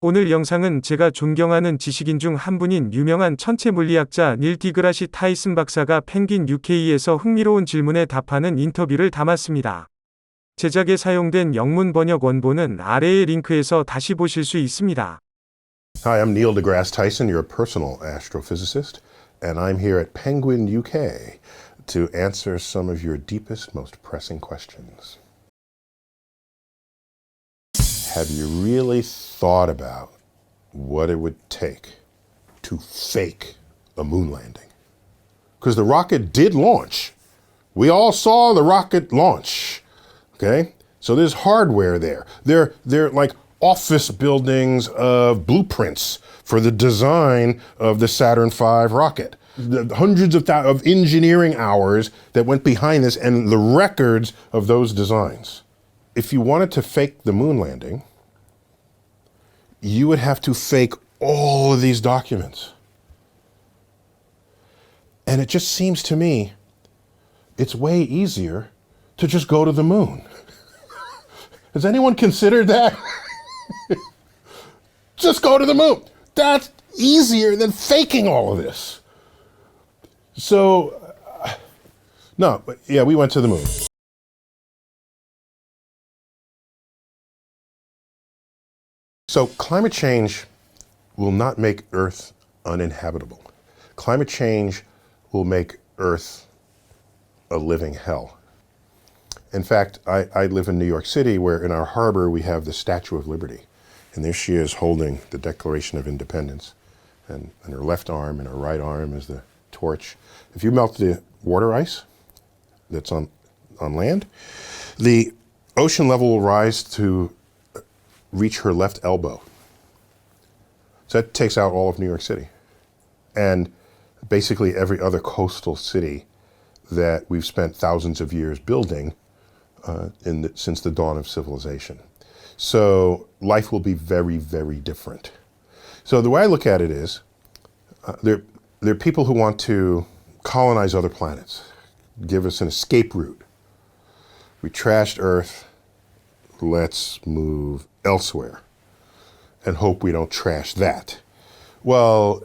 오늘 영상은 제가 존경하는 지식인 중 한 분인 유명한 천체 물리학자 닐 디그라시 타이슨박사가 펭귄 UK에서 흥미로운 질문에 답하는 인터뷰를 담았습니다. 제작에 사용된 영문 번역 원본은 아래의 링크에서 다시 보실 수 있습니다. Hi, I'm Neil deGrasse Tyson, your personal astrophysicist, and I'm here at Penguin UK to answer some of your deepest, most pressing questions. Have you really thought about what it would take to fake a moon landing? Because the rocket did launch. We all saw the rocket launch. Okay? So there's hardware there. They're like office buildings of blueprints for the design of the Saturn V rocket. The hundreds of engineering hours that went behind this and the records of those designs. If you wanted to fake the moon landing, you would have to fake all of these documents. And it just seems to me, it's way easier to just go to the moon. Has anyone considered that? Just go to the moon. That's easier than faking all of this. So, we went to the moon. So climate change will not make Earth uninhabitable. Climate change will make Earth a living hell. In fact, I live in New York City, where in our harbor we have the Statue of Liberty. And there she is holding the Declaration of Independence. And her left arm and her right arm is the torch. If you melt the water ice that's on land, the ocean level will rise to reach her left elbow. So that takes out all of New York City. And basically every other coastal city that we've spent thousands of years building since the dawn of civilization. So life will be very, very different. So the way I look at it is, there are people who want to colonize other planets, give us an escape route. We trashed Earth, let's move elsewhere and hope we don't trash that. Well,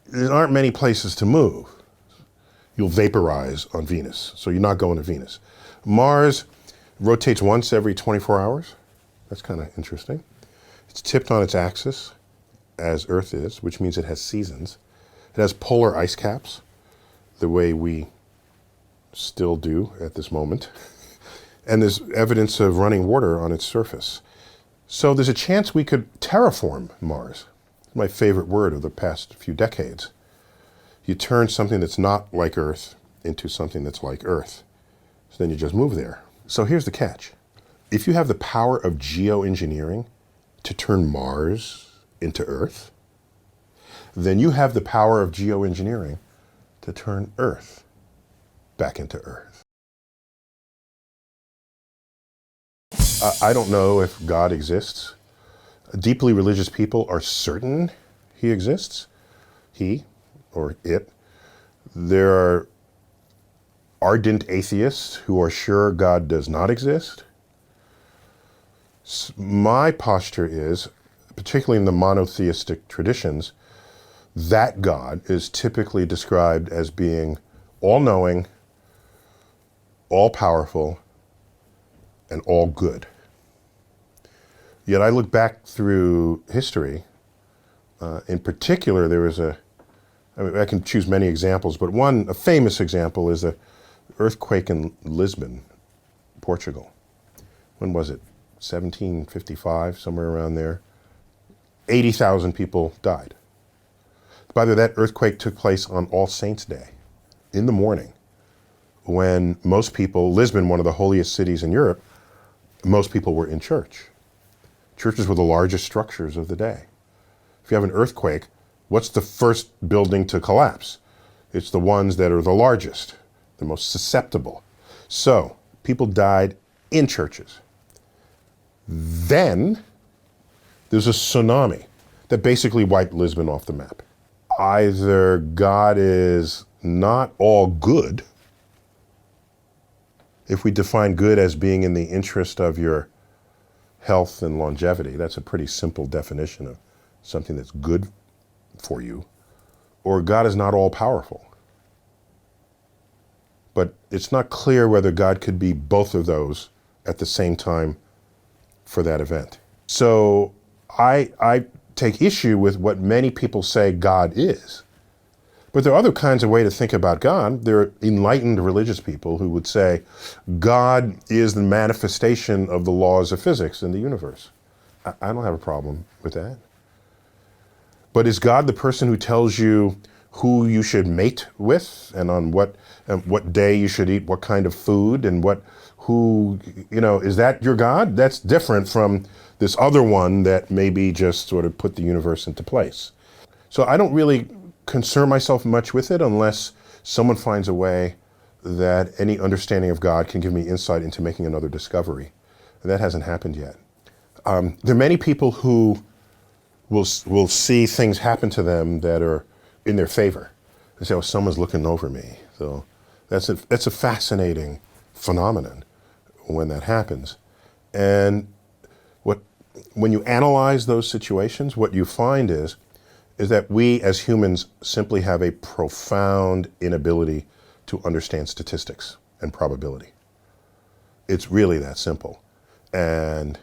there aren't many places to move. You'll vaporize on Venus, so you're not going to Venus. Mars rotates once every 24 hours. That's kind of interesting. It's tipped on its axis, as Earth is, which means it has seasons. It has polar ice caps, the way we still do at this moment. And there's evidence of running water on its surface. So there's a chance we could terraform Mars. My favorite word of the past few decades. You turn something that's not like Earth into something that's like Earth. So then you just move there. So here's the catch. If you have the power of geoengineering to turn Mars into Earth, then you have the power of geoengineering to turn Earth back into Earth. I don't know if God exists. Deeply religious people are certain he exists, he or it. There are ardent atheists who are sure God does not exist. My posture is, particularly in the monotheistic traditions, that God is typically described as being all-knowing, all-powerful, and all good. Yet I look back through history, in particular there was I can choose many examples, but a famous example is the earthquake in Lisbon, Portugal. When was it? 1755, somewhere around there. 80,000 people died. By the way, that earthquake took place on All Saints' Day, in the morning, when most people, Lisbon, one of the holiest cities in Europe, most people were in church. Churches were the largest structures of the day. If you have an earthquake, what's the first building to collapse? It's the ones that are the largest, the most susceptible. So people died in churches. Then there's a tsunami that basically wiped Lisbon off the map. Either God is not all good, if we define good as being in the interest of your health and longevity. That's a pretty simple definition of something that's good for you. Or God is not all powerful. But it's not clear whether God could be both of those at the same time for that event. So I take issue with what many people say God is. But there are other kinds of ways to think about God. There are enlightened religious people who would say God is the manifestation of the laws of physics in the universe. I don't have a problem with that. But is God the person who tells you who you should mate with and on what day you should eat what kind of food and is that your God? That's different from this other one that maybe just sort of put the universe into place. So I don't really concern myself much with it unless someone finds a way that any understanding of God can give me insight into making another discovery. And that hasn't happened yet. There are many people who will see things happen to them that are in their favor. They say, oh, someone's looking over me. So that's a fascinating phenomenon when that happens. And when you analyze those situations, what you find is that we as humans simply have a profound inability to understand statistics and probability. It's really that simple. And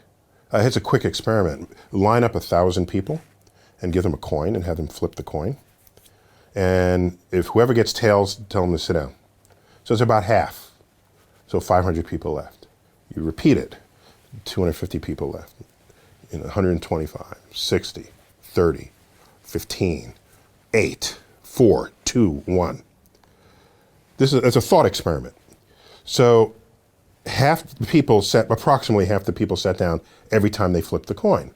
it's a quick experiment. Line up 1,000 people and give them a coin and have them flip the coin. And if whoever gets tails, tell them to sit down. So it's about half. So 500 people left. You repeat it. 250 people left. 125, 60, 30, 15, 8, 4, 2, 1. It's a thought experiment. So approximately half the people sat down every time they flipped the coin.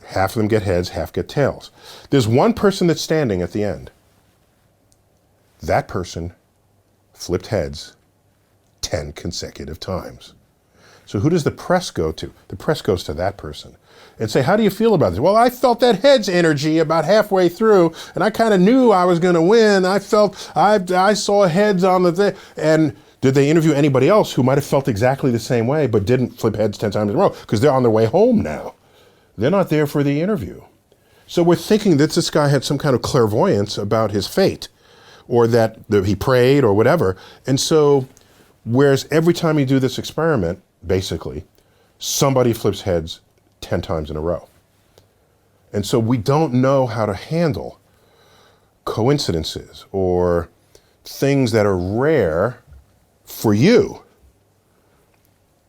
Half of them get heads, half get tails. There's one person that's standing at the end. That person flipped heads 10 consecutive times. So who does the press go to? The press goes to that person and say, how do you feel about this? Well, I felt that heads energy about halfway through, and I kind of knew I was going to win. I saw heads on the thing. And did they interview anybody else who might have felt exactly the same way but didn't flip heads 10 times in a row? Because they're on their way home now. They're not there for the interview. So we're thinking that this guy had some kind of clairvoyance about his fate, or that he prayed or whatever. And so, whereas every time you do this experiment, basically, somebody flips heads 10 times in a row. And so we don't know how to handle coincidences or things that are rare for you,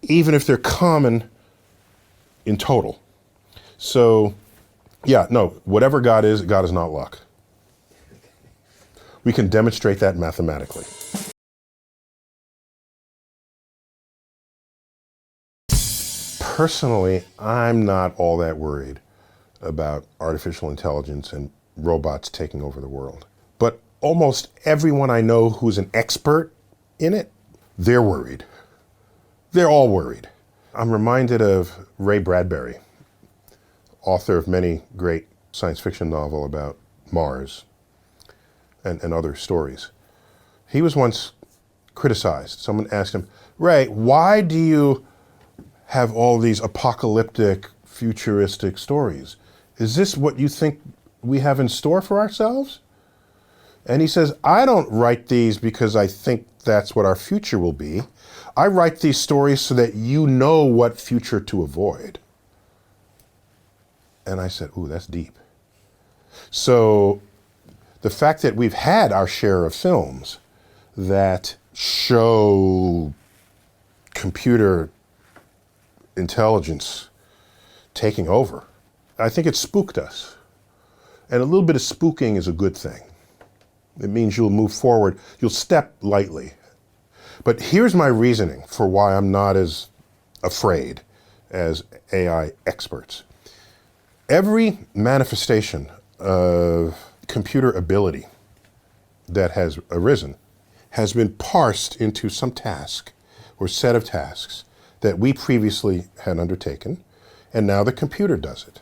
even if they're common in total. So, whatever God is not luck. We can demonstrate that mathematically. Personally, I'm not all that worried about artificial intelligence and robots taking over the world. But almost everyone I know who's an expert in it, they're worried. They're all worried. I'm reminded of Ray Bradbury, author of many great science fiction novels about Mars and other stories. He was once criticized. Someone asked him, Ray, why do you have all these apocalyptic, futuristic stories? Is this what you think we have in store for ourselves? And he says, I don't write these because I think that's what our future will be. I write these stories so that you know what future to avoid. And I said, ooh, that's deep. So the fact that we've had our share of films that show computer intelligence taking over, I think it spooked us. And a little bit of spooking is a good thing. It means you'll move forward, you'll step lightly. But here's my reasoning for why I'm not as afraid as AI experts. Every manifestation of computer ability that has arisen has been parsed into some task or set of tasks that we previously had undertaken, and now the computer does it.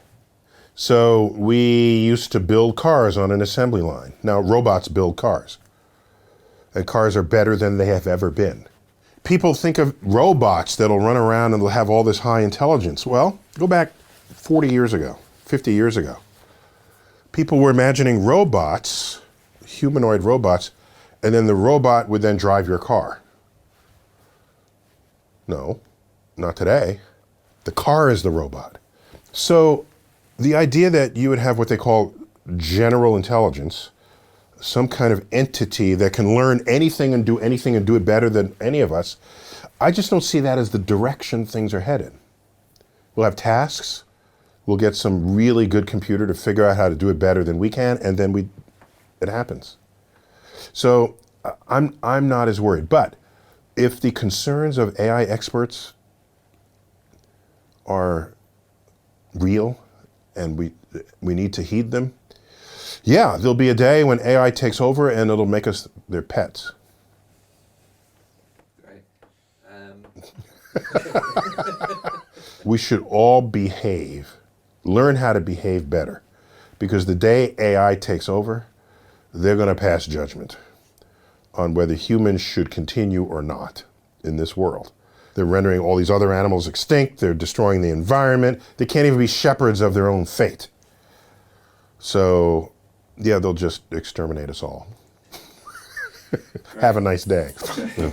So we used to build cars on an assembly line. Now robots build cars. And cars are better than they have ever been people think of robots that'll run around and they'll have all this high intelligence. Well, go back 40 years ago, 50 years ago. People were imagining robots, humanoid robots, and then the robot would then drive your car. No, not today. The car is the robot. So the idea that you would have what they call general intelligence, some kind of entity that can learn anything and do it better than any of us, I just don't see that as the direction things are headed. We'll have tasks, we'll get some really good computer to figure out how to do it better than we can, and then it happens. So I'm not as worried. But if the concerns of AI experts are real and we need to heed them, yeah, there'll be a day when AI takes over and it'll make us their pets. Great. We should all behave, learn how to behave better, because the day AI takes over, they're going to pass judgment on whether humans should continue or not in this world. They're rendering all these other animals extinct. They're destroying the environment. They can't even be shepherds of their own fate. So, yeah, they'll just exterminate us all. Have a nice day. Yeah.